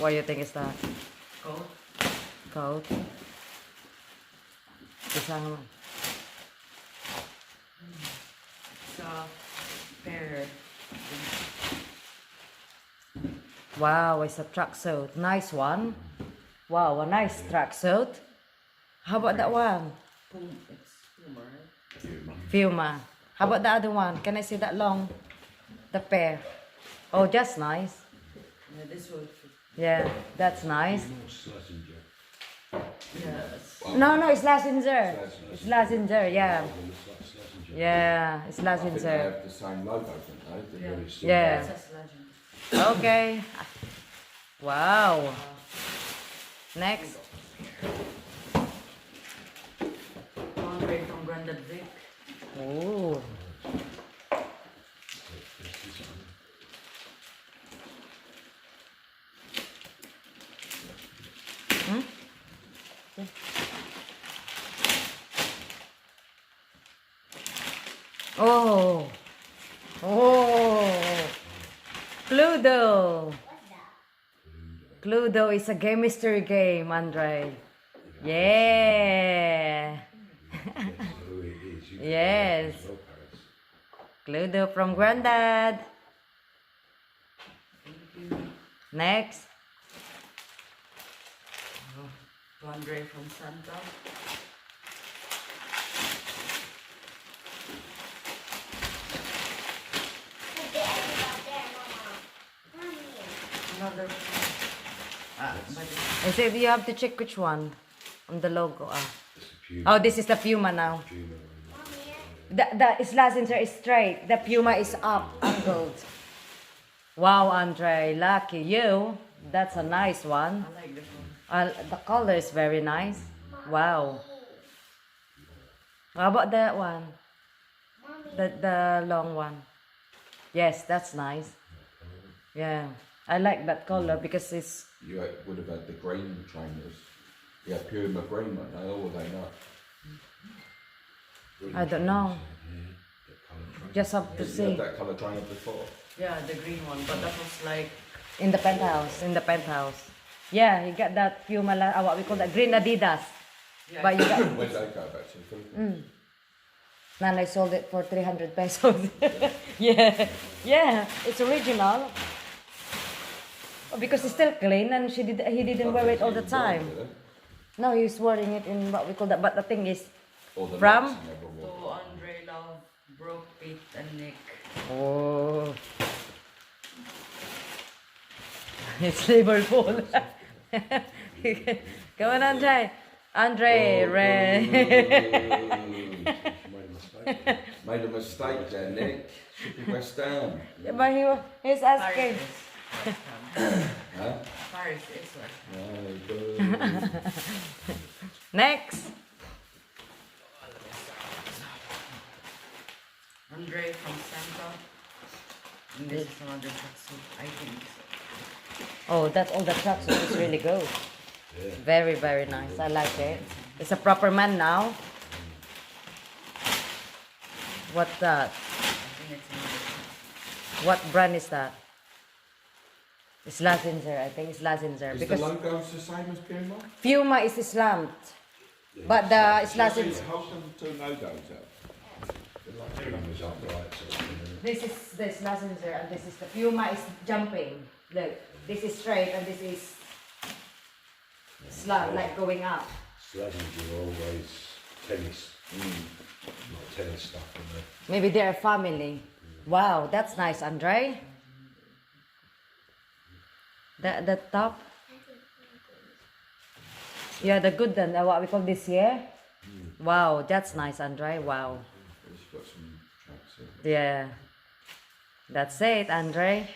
What do you think is that? Coat. Coat. Isang Soft. Pair. wow, it's a tracksuit. Nice one. Wow, a nice tracksuit. How about that one? It's Puma, right? Puma. How about the other one? Can I see that long? The pair. Oh, that's nice. Yeah, this will fit. Yeah, that's nice. Yes. No, it's Lassinger. It's Lassinger, yeah. Yeah, it's I think they Lassinger. have the same logo, don't they? They're very similar. Yeah. That's legend. Okay. Wow. Next. Andre from Grandad Vic. Oh. Hmm? Oh. Oh. Cluedo. Cluedo is a game mystery game, Andre. Yeah. Yes. Cluedo from Granddad. Next. Andre from Santa. Another. But I said you have to check which one on the logo. Oh, this is the Puma now. The Slazenger is straight. The Puma is up, angled. Wow, Andre, lucky you. That's a nice one. I like this one. The color is very nice. Wow. How about that one? The long one. Yes, that's nice. Yeah, I like that color because it's. You would have had the green trainers. Yeah, Puma green one, or they not? I don't know. Just have to You see. had that colour trainer before? Yeah, the green one, but that was like In the penthouse. In the penthouse. Yeah, you got that Puma. What we call that green Adidas. yeah. But you got. Where did they go back to? The Philippines? Nanay sold it for 300 pesos. Yeah, yeah, it's original. Oh, because it's still clean and he didn't wear it all the time. No, he's wearing it in what we call that. But the thing is, Or the From? nuts he never wore. So Andre Love broke Pete and Nick. oh, it's Liverpool. Come on, Andre. Andre, Ray. Made a mistake there, Nick. Should be West Ham. But he's asking. Huh? Paris is West Ham. No, boo. Next. Andre from Santa. And this is another tracksuit, I think. Oh, that's all the trucks. It's really good. Very, very nice. I like it. It's a proper man now. What's that? I think it's another. What brand is that? It's Lassinger. I think it's Lassinger. Is the Because logos the same as Puma? Puma is slammed. But the it's Lassinger. How come the two logos up? Puma's upright, sort of. This is the Lassinger and this is the Puma is jumping. Look, this is straight and this is slant, like going up. Slazenger are always tennis, like tennis stuff in there. Maybe they're a family. Wow, that's nice, Andre. The top. Yeah, the good one. What we call this here. Wow, that's nice, Andre. Wow. It's got some tracks in. Yeah. That's it, Andre.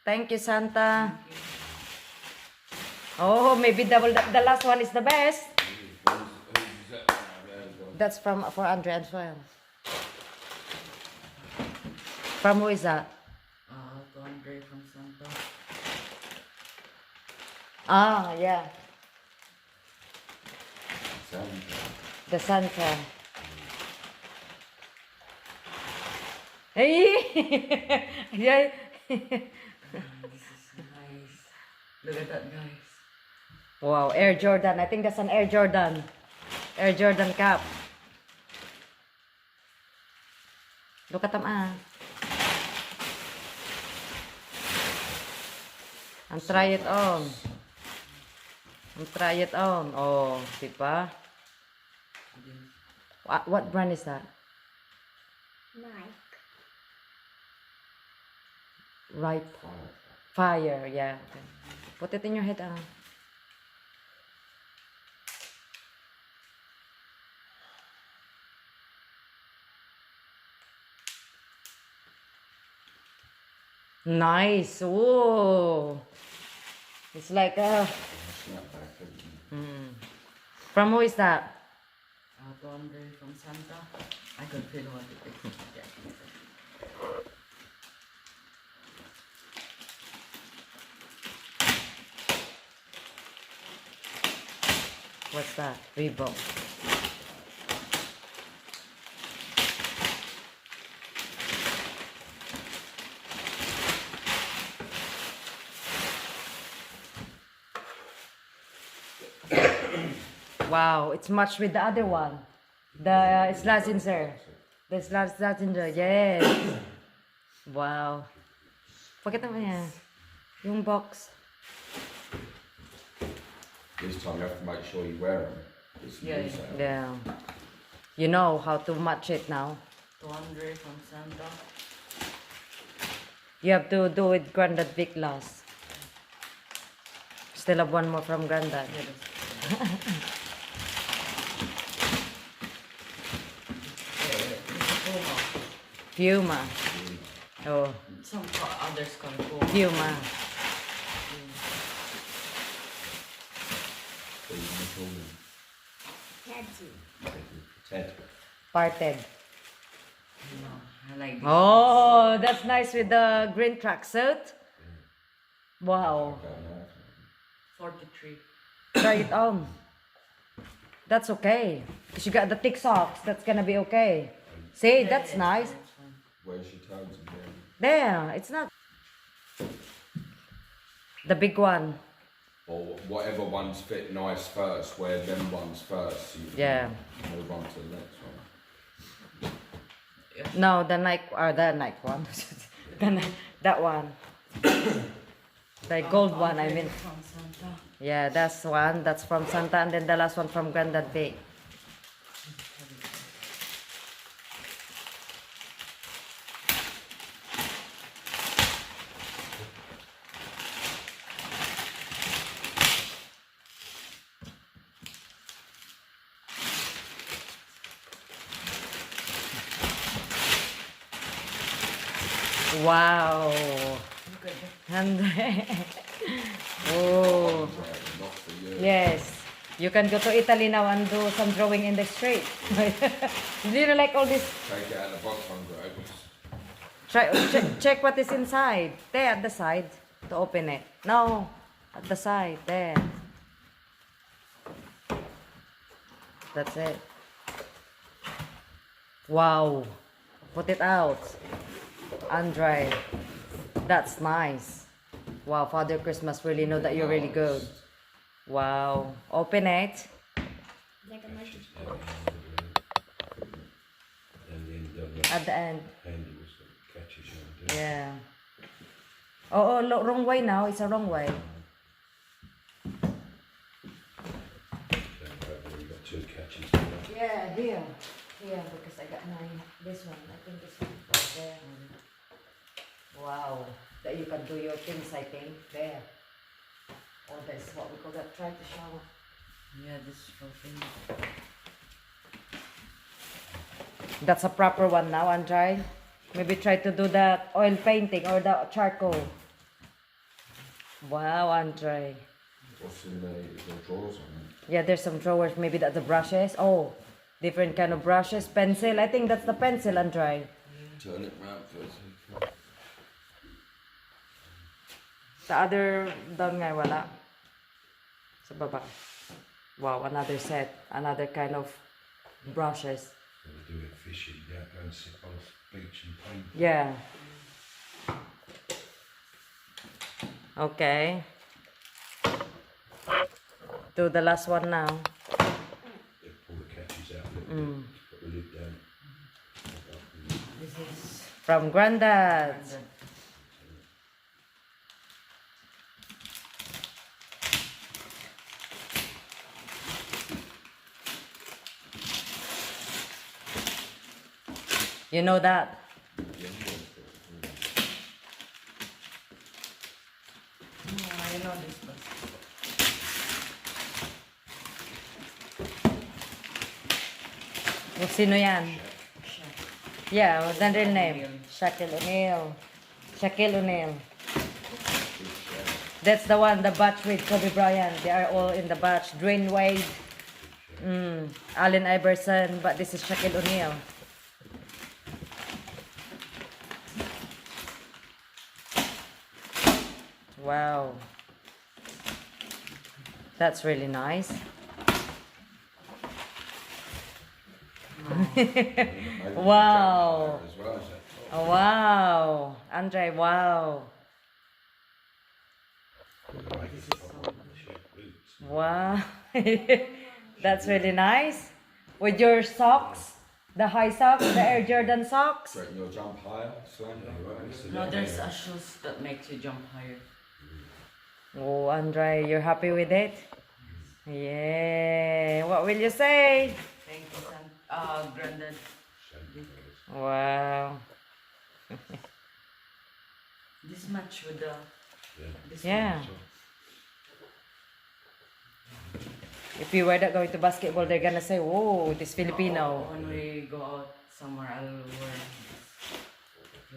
Thank you, Santa. Oh, maybe the last one is the best. Who's that? That's for Andre as well. From who is that? To Andre from Santa. Ah, yeah. Sound. The Santa. Hey! Yeah. This is nice. Look at that, guys. Wow, Air Jordan. I think that's an Air Jordan. Air Jordan cap. Look at them, ah. And try it on. And try it on. Oh, diba? What brand is that? Nike. Right. Fire, yeah. Okay. Put it in your head, ah. Nice. Whoa. It's like a... Snapback, isn't it? From who is that? Andre from Santa. I could feel what it is. Yeah. What's that? Reebok. Wow, it's matched with the other one. The Slazenger. The Slazenger, yes. Wow. Pakita mo yan. Yung box. This time you have to make sure you wear them. It's Yeah, new sale. Yeah. You know how to match it now. Andre from Santa. You have to do it Grandad Vic last. Still have one more from Grandad. Yeah, that's Puma. Oh, some others can go. Puma. So you can call them Teddy. Ted. Parted. No, I like this. Oh, that's nice with the green tracksuit. Wow. 43. Try it on. That's okay. Because you got the thick socks. That's gonna be okay. See, that's nice. Where's your toes again? There, it's not. The big one. Or whatever ones fit nice first, wear them ones first. So you can Yeah. move on to the next one. No, the Nike, or the Nike one. That one. The gold one, I mean. From Santa. Yeah, that's one. That's from Santa, and then the last one from Grandad Bay. Wow. Look at that. And oh. Not for you. Yes. You can go to Italy now and do some drawing in the street. Do you like all this? Take it out of the box one, Greg. Check what is inside. There at the side to open it. No, at the side. There. That's it. Wow. Put it out. Andre. That's nice. Wow, Father Christmas really know that you're really good. Wow. Open it. Like a monkey. And then the At the end. handy was the catches you and Yeah. Oh, wrong way now. It's a wrong way. we got two catches there. Yeah, here. Here, because I got this one. I think this one. There. Wow. That you can do your things, I think. There. Oh, that's what we call that. Try to shower. Yeah, this is for thing. That's a proper one now, Andre. Maybe try to do that oil painting or the charcoal. Wow, Andre. What's in the drawers on it? Yeah, there's some drawers. Maybe that's the brushes. Oh, different kind of brushes. Pencil. I think that's the pencil, Andre. Turn it round first. The other doon nga wala. Sa baba. Wow, another set. Another kind of brushes. So they do it fishing, yeah, go and sit on the beach and paint. Yeah. Okay. to the last one now. They pull the catches out a little bit, put the lid down. This is From Granddad. branded. You know that? I know this one. Sino yan? Chef. Yeah, what's the real name? Shaquille O'Neal. Shaquille O'Neal. That's the one, the batch with Kobe Bryant. They are all in the batch. Dwayne Wade, Allen Iverson, but this is Shaquille O'Neal. Wow. That's really nice. Wow. As well as that. Oh, wow. Andre, wow. Like it's top of the shed boots. Wow. That's really nice. With your socks, the high socks, the Air Jordan socks. Straighten your jump higher, slam. No, there's a shoes that makes you jump higher. Oh, Andre, you're happy with it? Yeah. What will you say? Thank you, son. Granddad. Wow. This match with the this Yeah. If you were not going to basketball, they're gonna say, "Whoa, this Filipino." When we go out somewhere, I'll wear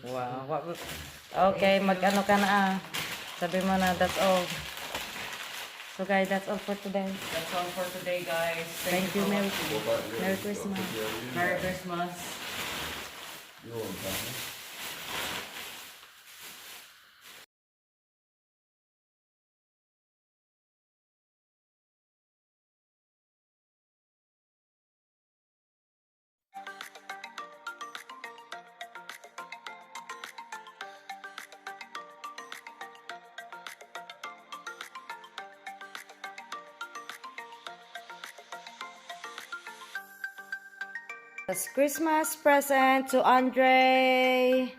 this. Wow. Okay, mag-ano ka na ah. Sabi mo na, that's all. So guys, that's all for today. That's all for today, guys. Thank you, for Merry, watching. What about you? Merry Christmas. Merry Christmas. You're on camera. It's Christmas present to Andre.